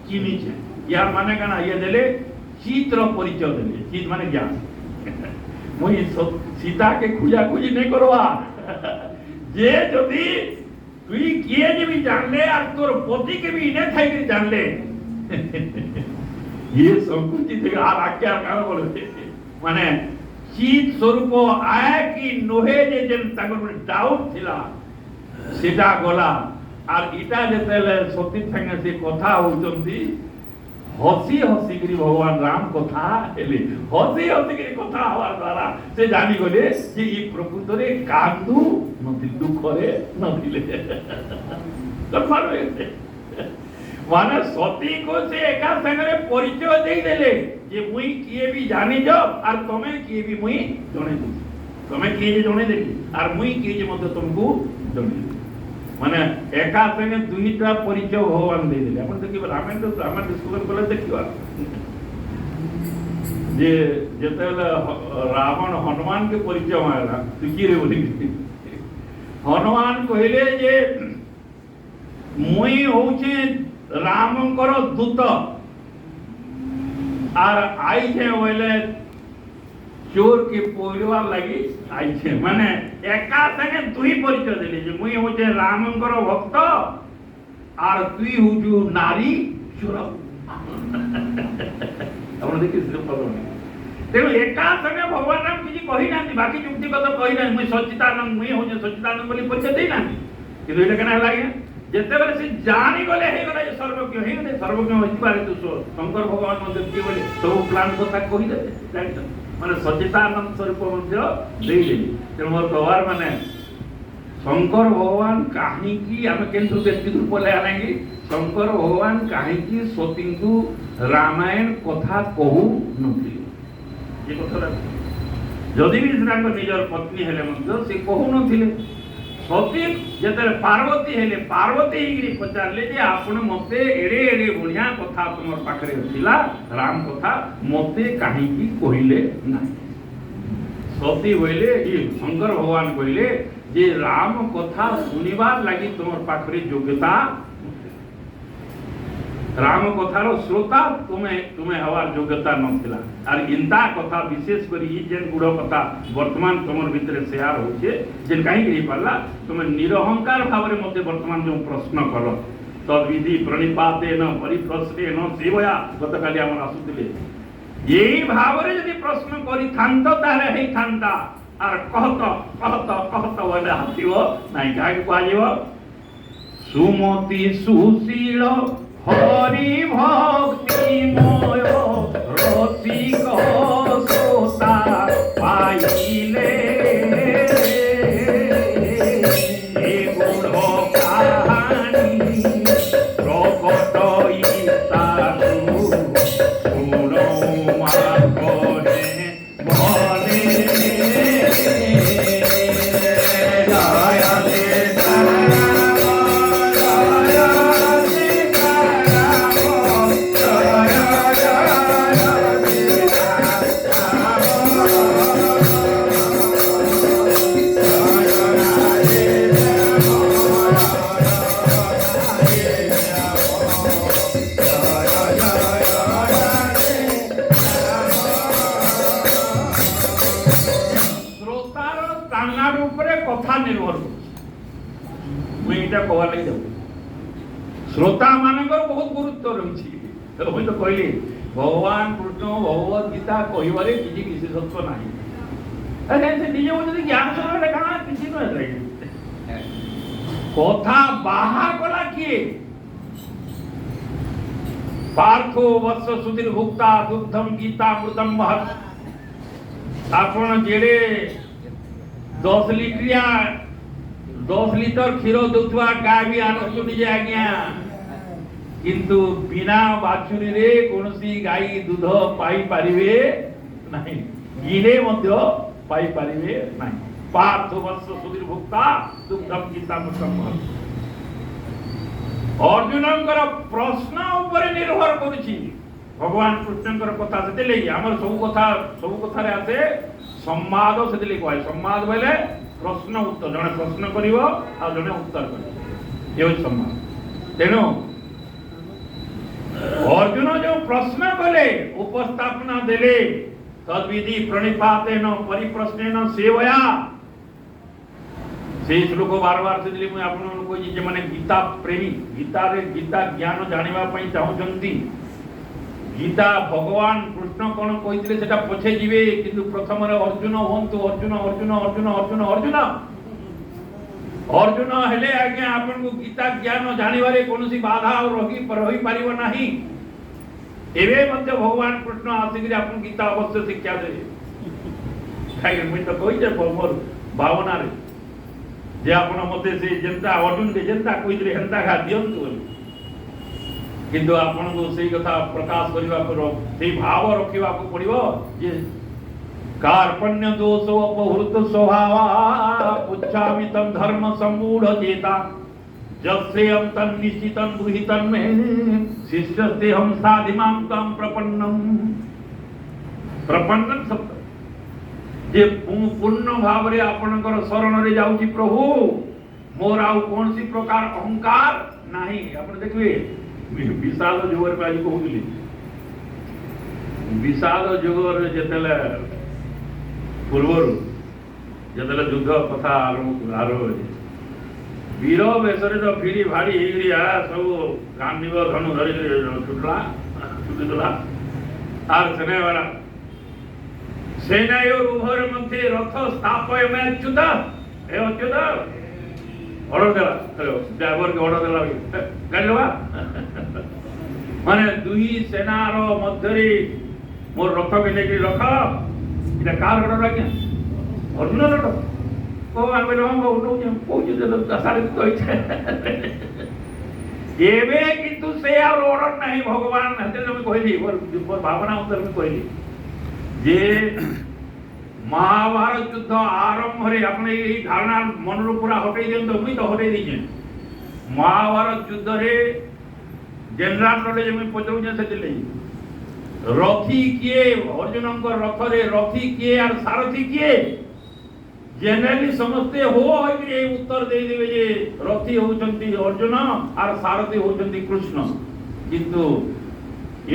ଚିହ୍ନିଛେ यार माने काना ये देले चित्र परिचय देले चित माने ज्ञान मुई सीता के खुजा खुजी नहीं करवा जे जदि तुई किए जे भी जानले और तोर पति के भी इने थाई के जानले ये संकुचित आर आज्ञा कान बोले माने चित स्वरूप आए कि नोहे जे जेन ताकर डाउट थिला सेटा गला और इटा जेतेले सती संगे से कथा होचंती हसी हसी करी भगवान राम कथा हेले हसी हसी करी कथा हवार द्वारा से जानी गले जे ई प्रकृत रे कांदू नथि दुख रे नथिले कथा रे माने सती को से एका संगे परिचय देई देले जे मुई किए भी जानि जो और तमे किए भी मुई जणे दे तमे किए जे जणे देली और मुई किए जे मते तुमको जणे माने एका संगे दुईटा परिचय भगवान दे दिले अपन देखिबा रामायण तो रामायण डिस्कशन करले देखिबा जे जेतेले रावण हनुमान के परिचय मारला तू की रे बोली हनुमान कहले जे मुई होचे रामकर दूत आर आई छे बोले चोर के पोरवा लगी आई छे माने एका संगे दुई परिचय देले जे मुई होचे रामकर भक्त आर तुई हुजु नारी चोर अपन देखि सिंपल तेणु एका संगे भगवान राम किछि कहि नांती बाकी युक्ति कथा कहि ना मुई सच्चिदानंद मुई होचे सच्चिदानंद बोली परिचय देई ना किंतु एटा केना लागे जेते बेले से जानि गले हे गले सर्वज्ञ हे गले सर्वज्ञ होई पारे तू शंकर भगवान मते कि बोले सब प्लान कथा कहि दे जानि माने सच्चिदानंद स्वरूप मध्य देई देली तेणु मोर कहवार माने शंकर भगवान काहे की हम केंद्र व्यक्ति रूप ले आनेगी शंकर भगवान काहे की सती को रामायण कथा कहू नथि ये कथा जदि भी तांको निजर पत्नी हेले मध्य से कहू नथिले सती जेते पार्वती हेले पार्वती हिगिरी पचारले जे आपण मते एडे एडे बढ़िया कथा तुमर पाखरे थिला राम कथा मते काहे की कहिले नाही सती बोले ये शंकर भगवान कहले जे राम कथा सुनिबार लागि तुमर पाखरे योग्यता राम कथार श्रोता तुम्हें हवार योग्यता नथिला और इंता कथा विशेष करी ई जेन गुड़ कथा वर्तमान तुमर भितरे शेयर होचे जेन काहे कि पाला तुम निरहंकार भाव रे मते वर्तमान जो प्रश्न कर तद विधि प्रणिपातेन परिप्रश्नेन सेवया गतकाली हमर आसुतिले एई भाव रे यदि प्रश्न करी थांत तारे हेई थांता और कहत बोले हाथिबो नाही काहे कहलिबो सुमति सुशील हरि भक्ति मोय रसिक सोता पाइले ए गुण कहानी प्रकट इसारु सुनो माने भले दया दे श्रोता मानकर बहुत गुरुत्व रही मुझे तो कहली भगवान कृष्ण भगवत गीता कहबारे किसी विशेषत्व नहीं अरे से निजे बोलते ज्ञान सुनले कहां किसी न रही कथा बाहर कला किए पार्थो वत्स सुधीर भुक्ता दुग्धम गीता मृतम महत् आपण जेडे 10 लिटर क्षीर दूथवा गाय भी आनंद निजे आज्ञा किंतु बिना बाछुरी रे कोनसी गाय दूध पाई पारिबे नहीं गिरे मध्य पाई पारिबे नहीं पार्थ वत्स सुधीर भुक्ता दुग्धम गीता मृतम अर्जुनकर प्रश्न ऊपर निर्भर करुछि भगवान कृष्णकर कथा से ले हमर सब कथा रे आसे संवाद से ले कहै संवाद बोले प्रश्न उत्तर जने प्रश्न करिवो आ जने उत्तर करिवो ये संवाद तेनो अर्जुन जो प्रश्न कले उपस्थापना देले तद्विधि प्रणिपातेन परिप्रश्नेन सेवया से श्लोक बार बार से दिली आपण को जे माने गीता प्रेमी गीता रे गीता ज्ञान जानिबा पई चाहउचंती गीता भगवान कृष्ण कोन कहितले सेटा पछे जिवे किंतु प्रथम रे अर्जुन होंतु अर्जुन अर्जुन अर्जुन अर्जुन अर्जुन अर्जुन हेले आज्ञा आपन को गीता ज्ञान जानिबारे कोनसी बाधा और रही पारिबो नाही एबे मध्य भगवान कृष्ण आसिकरी आपन गीता अवश्य शिक्षा दे खाइ मुई तो कहि जे मोर भावना रे जे आपन मते से जनता अर्जुन के जनता कहितले हंता खा दियंतु किंतु आपन को सही कथा प्रकाश करबा पर से भाव रखिबा को पड़िबो जे कार्पण्य दोषो अपहृत स्वभावा पुच्छामि तम धर्म सम्मूढ़ चेता जस्यम तन निश्चितं गृहीतं मे शिष्यस्ते हम साधिमां तम प्रपन्नम प्रपन्न शब्द जे पूर्ण भाव रे आपनकर शरण रे जाउची प्रभु मोर आउ कोनसी प्रकार अहंकार नाही आपण देखबे विषाद जुगर पे आज कहूली विषाद जुगर जेतेले पूर्वर जेतेले युद्ध कथा आरंभ वीर बेसरे तो फिरी भाड़ी हेगरी आ सब गांधीव धनु धरि छुटला आर सेना वाला सेनायोर उभर मध्य रथ स्थापय में अच्युत ए अच्युत ऑर्डर देला चलो ड्राइवर के ऑर्डर देला गाड़ी लवा माने दुई सेना रो मध्य रे मोर रथ के लेके रख इटा कार ऑर्डर आज्ञा अर्जुन ऑर्डर को आमे हम उठो पूछ दे सारे कहि एबे किंतु से और ऑर्डर नहीं भगवान हते मैं कहली और भावना अंदर में कहली जे महाभारत युद्ध आरंभ रे अपने ई धारणा मन रो पूरा हटै दियंतो मुई तो हटै दी महाभारत युद्ध रे जनरल नॉलेज में पचौ जे से रथी किए अर्जुन को रथ रे रथी किए और सारथी किए जनरली समझते हो ये उत्तर दे देवे जे रथी होचंती अर्जुन और सारथी होचंती कृष्ण किंतु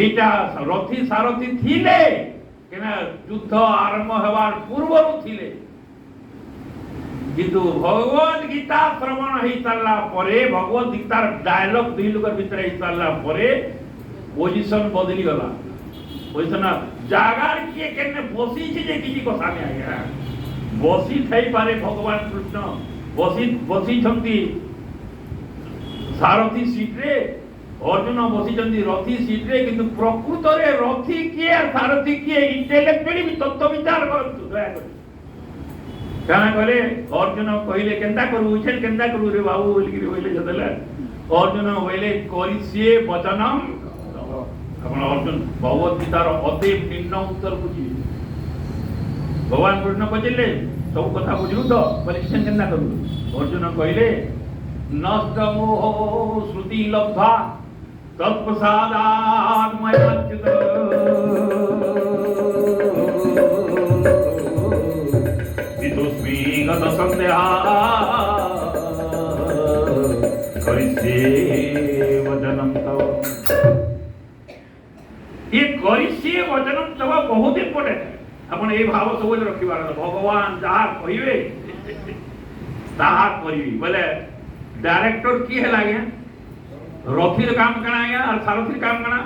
एटा रथी सारथी थिले केना युद्ध आरंभ हेबार पूर्व थिले किंतु भगवत गीता श्रवण ही चलला परे भगवत गीतार डायलॉग दुई लोग भीतर ही चलला परे पोजीशन बदली गला पोजीशन जागार किए केने बसी छी जे किछि को सामने आया बसी थई पारे भगवान कृष्ण बसी छंती सारथी सीट रे अर्जुन बसी छंती रथी सीट रे किंतु प्रकृत रे रथी किए सारथी किए इंटेलेक्चुअली भी तत्व विचार करतु दया कर काना कहले अर्जुन कहले केंता करू उछेल केंता करू रे बाबू बोल के बोले जदला अर्जुन बोले करिसिए वचनम अपन अर्जुन भगवत गीतार अति निम्न उत्तर बुझी भगवान कृष्ण पचले सब कथा बुझलु तो परीक्षण केंता करू अर्जुन कहले नष्ट मोह श्रुति लब्धा तत्प्रसादात् मयच्युत विदुस्मि गत संदेहा करिष्ये वचनं तव ये करिष्ये वचनं तव बहुत इंपोर्टेंट है अपन ए भाव सब रखिबार भगवान जहा कहिबे ताहा करिबी बोले डायरेक्टर की है लागे रथीर काम कना आया और सारथीर काम कना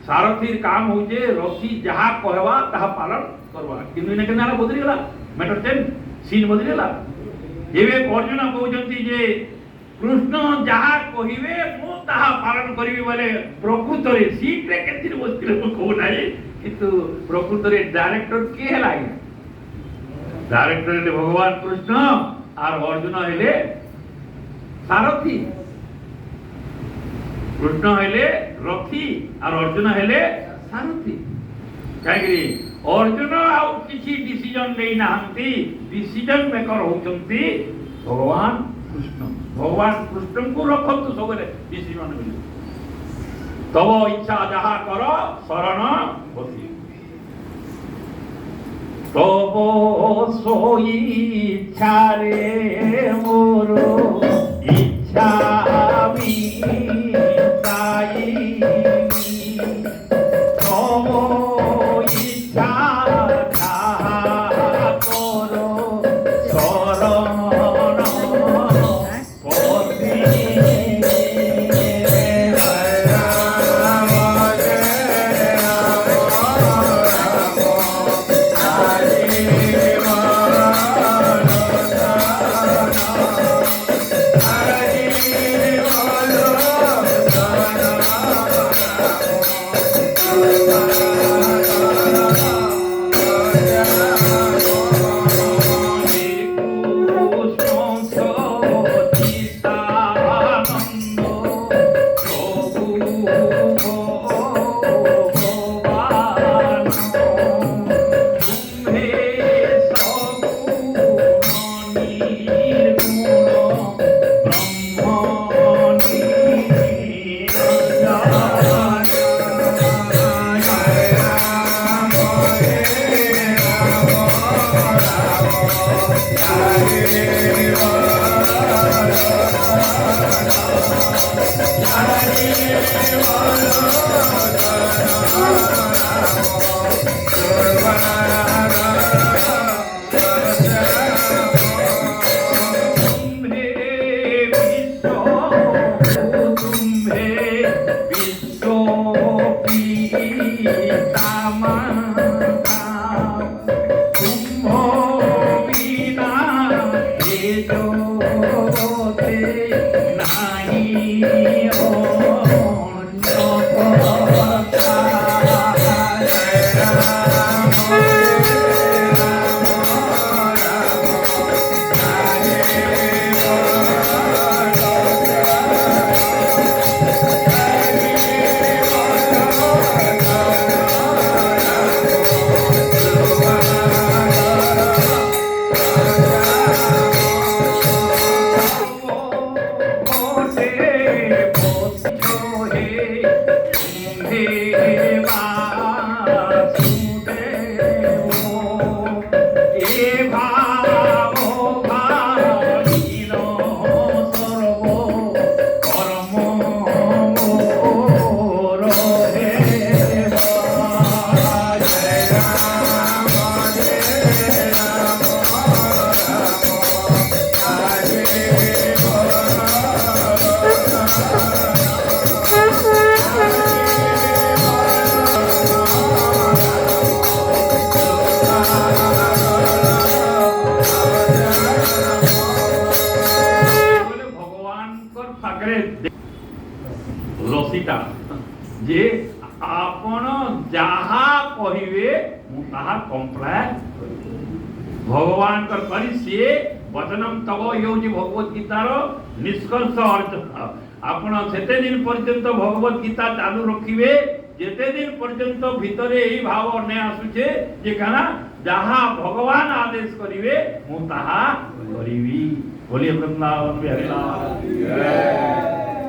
सारथीर काम होजे रथी जहा कहवा ताहा पालन करवा किनु ने केना बदली गला मैटर चेंज सीन बदली गला जेबे अर्जुन कहउचंती जे कृष्ण जहा कहिबे मो ताहा पालन करिबी बोले प्रकृत रे सीट रे केतिर बसतिले को कहू नाही किंतु प्रकृत रे डायरेक्टर के है लागे डायरेक्टर रे भगवान कृष्ण और अर्जुन हेले सारथी कृष्ण हेले रथी और अर्जुन हेले सारथी काहेकि अर्जुन आउ किछि डिसीजन नै नाहंती डिसीजन मेकर होचंती भगवान कृष्ण को रखंतु सबले डिसीजन मिले तब इच्छा जहा कर शरण बसी तब सोई इच्छा रे मोर इच्छा भी साई ରସିଟା ଯେ ଆପଣ ଯାହା କହିବେ ମୁଁ ତାହା କମ୍ପ୍ଲାଏ କରିବି। ଭଗବାନଙ୍କର କରି ସିଏ ବଚନମ୍ ତବ ଇଏ ହେଉଛି ଭଗବତ ଗୀତାର ନିଷ୍କର୍ଷ ଅର୍ଥ। ଆପଣ ସେତେ ଦିନ ପର୍ଯ୍ୟନ୍ତ ଭଗବତ ଗୀତା ଚାଲୁ ରଖିବେ ଯେତେ ଦିନ ପର୍ଯ୍ୟନ୍ତ ଭିତରେ ଏହି ଭାବ ନେ ଆସୁଛେ ଯେ କାଣା ଯାହା ଭଗବାନ ଆଦେଶ କରିବେ ମୁଁ ତାହା କରିବି। ବୋଲିଏ ବୃନ୍ଦାବନ ବିହାରୀ ଲାଲ।